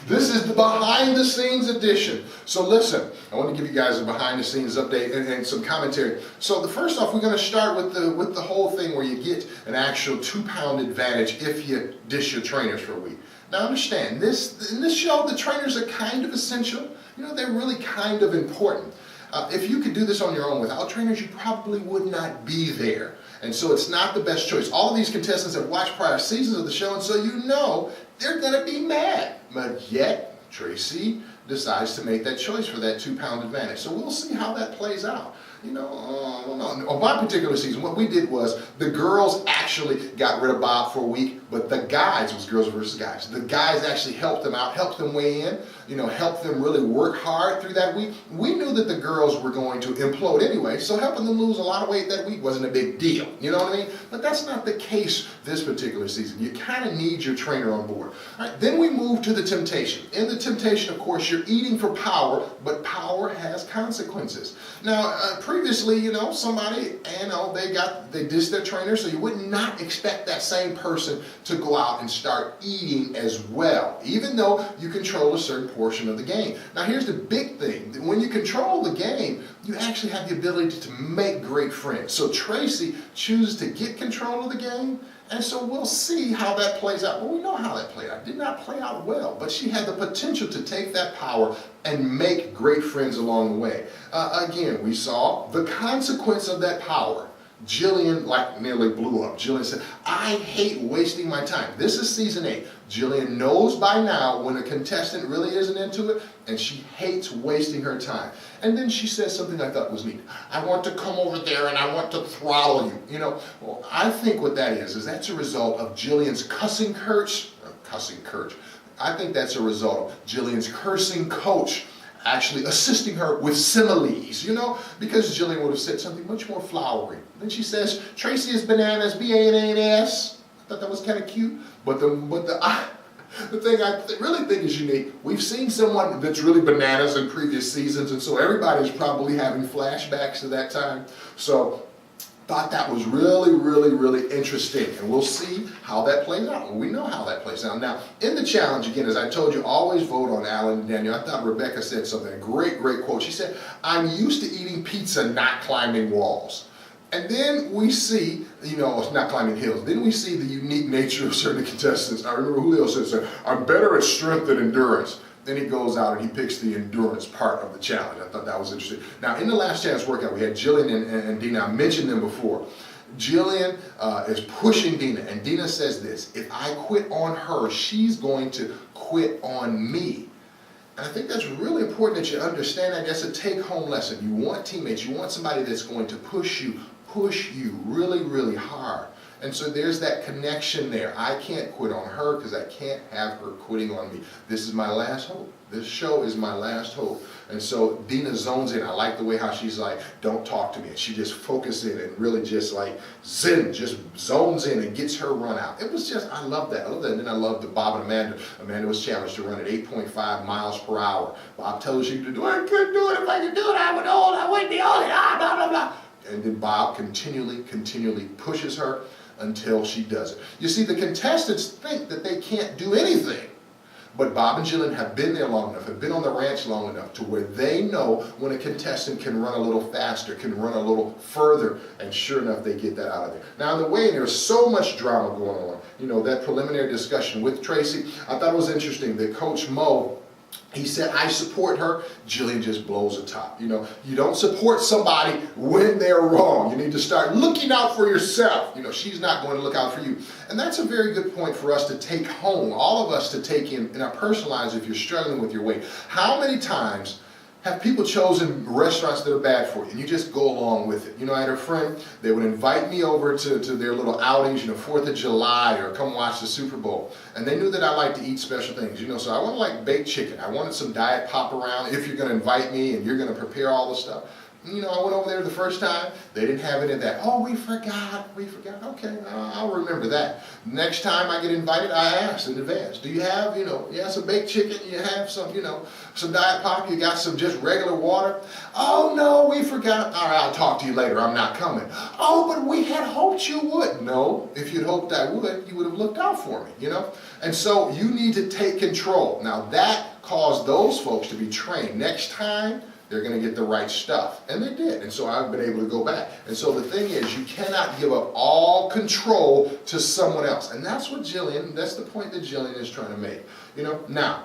This is the behind the scenes edition. So listen, I want to give you guys a behind the scenes update and some commentary. So the first off, we're going to start with the whole thing where you get an actual 2-pound advantage if you dish your trainers for a week. Now understand, in this show, the trainers are kind of essential. You know, they're really kind of important. If you could do this on your own without trainers, you probably would not be there. And so it's not the best choice. All of these contestants have watched prior seasons of the show, and so you know they're going to be mad. But yet, Tracy decides to make that choice for that 2-pound advantage. So we'll see how that plays out. You know, on my particular season, what we did was the girls actually got rid of Bob for a week, but the guys, it was girls versus guys, the guys actually helped them out, helped them weigh in, you know, helped them really work hard through that week. We knew that the girls were going to implode anyway, so helping them lose a lot of weight that week wasn't a big deal, you know what I mean? But that's not the case this particular season. You kind of need your trainer on board. All right, then we move to the temptation. In the temptation, of course, you're eating for power, but power has consequences. Now, previously, you know, somebody, you know, they dissed their trainer, so you would not expect that same person to go out and start eating as well, even though you control a certain portion of the game. Now, here's the big thing. When you control the game, you actually have the ability to make great friends. So Tracy chooses to get control of the game, and so we'll see how that plays out. Well, we know how that played out. It did not play out well, but she had the potential to take that power and make great friends along the way. Again, we saw the consequence of that power. Jillian nearly blew up. Jillian said, I hate wasting my time. This is season 8. Jillian knows by now when a contestant really isn't into it, and she hates wasting her time. And then she says something I thought was neat. I want to come over there and I want to throttle you. You know, well, I think what that is that's a result of Jillian's cussing coach. I think that's a result of Jillian's cursing coach actually assisting her with similes, you know, because Jillian would have said something much more flowery. Then she says, Tracy is bananas, B-A-N-A-N-A-S. I thought that was kind of cute, but the thing I really think is unique, we've seen someone that's really bananas in previous seasons, and so everybody's probably having flashbacks to that time. So thought that was really, really, really interesting, and we'll see how that plays out. Well, we know how that plays out. Now, in the challenge, again, as I told you, always vote on Alan and Daniel. I thought Rebecca said something, a great, great quote. She said, I'm used to eating pizza, not climbing walls. And then we see, you know, not climbing hills. Then we see the unique nature of certain contestants. I remember Julio said, I'm better at strength than endurance. Then he goes out and he picks the endurance part of the challenge. I thought that was interesting. Now, in the last chance workout, we had Jillian and Dina. I mentioned them before. Jillian is pushing Dina, and Dina says this, if I quit on her, she's going to quit on me. And I think that's really important that you understand that. That's a take-home lesson. You want teammates. You want somebody that's going to push you really, really hard. And so there's that connection there. I can't quit on her because I can't have her quitting on me. This is my last hope. This show is my last hope. And so Dina zones in. I like the way how she's like, don't talk to me. And she just focuses in and really just like zen, just zones in and gets her run out. It was just, I love that. I love that. And then I love the Bob and Amanda. Amanda was challenged to run at 8.5 miles per hour. Bob tells you to do it. I couldn't do it. If I could do it, I would hold. I wouldn't be holding. Blah, blah, blah. And then Bob continually pushes her until she does it. You see, the contestants think that they can't do anything. But Bob and Jillian have been there long enough, have been on the ranch long enough to where they know when a contestant can run a little faster, can run a little further, and sure enough, they get that out of there. Now, in the way, there's so much drama going on. You know, that preliminary discussion with Tracy, I thought it was interesting that Coach Mo, he said, I support her. Jillian just blows the top. You know, you don't support somebody when they're wrong. You need to start looking out for yourself. You know, she's not going to look out for you. And that's a very good point for us to take home, all of us to take in our personal lives if you're struggling with your weight. How many times have people chosen restaurants that are bad for you, and you just go along with it? You know, I had a friend, they would invite me over to their little outings, you know, 4th of July, or come watch the Super Bowl. And they knew that I like to eat special things, you know, so I wanted like baked chicken. I wanted some diet pop around if you're going to invite me and you're going to prepare all the stuff. I went over there the first time. They didn't have any of that. Oh, we forgot. Okay, I'll remember that. Next time I get invited, I ask in advance. Do you have, some baked chicken? You have some, some Diet Pop? You got some just regular water? Oh, no, we forgot. All right, I'll talk to you later. I'm not coming. Oh, but we had hoped you would. No, if you'd hoped I would, you would have looked out for me, And so you need to take control. Now that caused those folks to be trained. Next time, they're going to get the right stuff. And they did. And so I've been able to go back. And so the thing is, you cannot give up all control to someone else. And that's what that's the point that Jillian is trying to make. Now,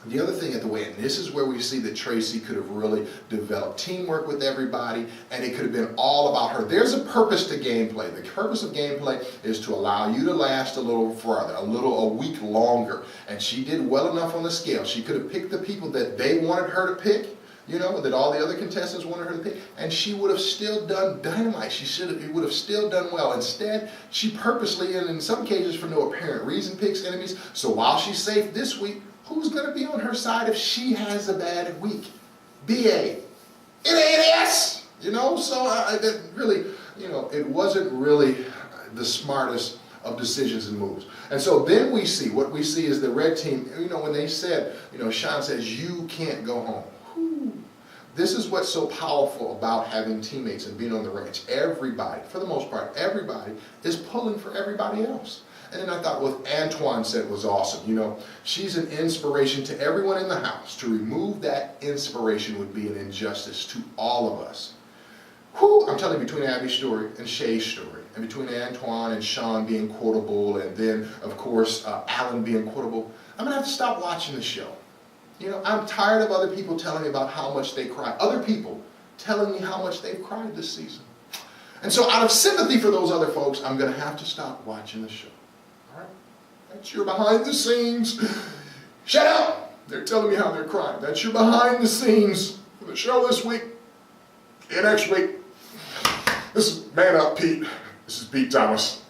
the other thing at the way, and this is where we see that Tracy could have really developed teamwork with everybody, and it could have been all about her. There's a purpose to gameplay. The purpose of gameplay is to allow you to last a little further, a week longer. And she did well enough on the scale. She could have picked the people that they wanted her to pick, that all the other contestants wanted her to pick, and she would have still done dynamite. It would have still done well. Instead, she purposely, and in some cases for no apparent reason, picks enemies. So while she's safe this week, who's going to be on her side if she has a bad week? BA. NAS! So that really, it wasn't really the smartest of decisions and moves. And so then what we see is the red team, when they said, Sean says, you can't go home. This is what's so powerful about having teammates and being on the ranch. Everybody, for the most part, everybody is pulling for everybody else. And then I thought what Antoine said was awesome. She's an inspiration to everyone in the house. To remove that inspiration would be an injustice to all of us. I'm telling you, between Abby's story and Shay's story, and between Antoine and Sean being quotable, and then, of course, Alan being quotable, I'm going to have to stop watching the show. I'm tired of other people telling me about how much they cry. Other people telling me how much they've cried this season. And so out of sympathy for those other folks, I'm going to have to stop watching the show. All right? That's your behind the scenes. Shut up! They're telling me how they're crying. That's your behind the scenes for the show this week and next week. This is Man Up Pete. This is Pete Thomas.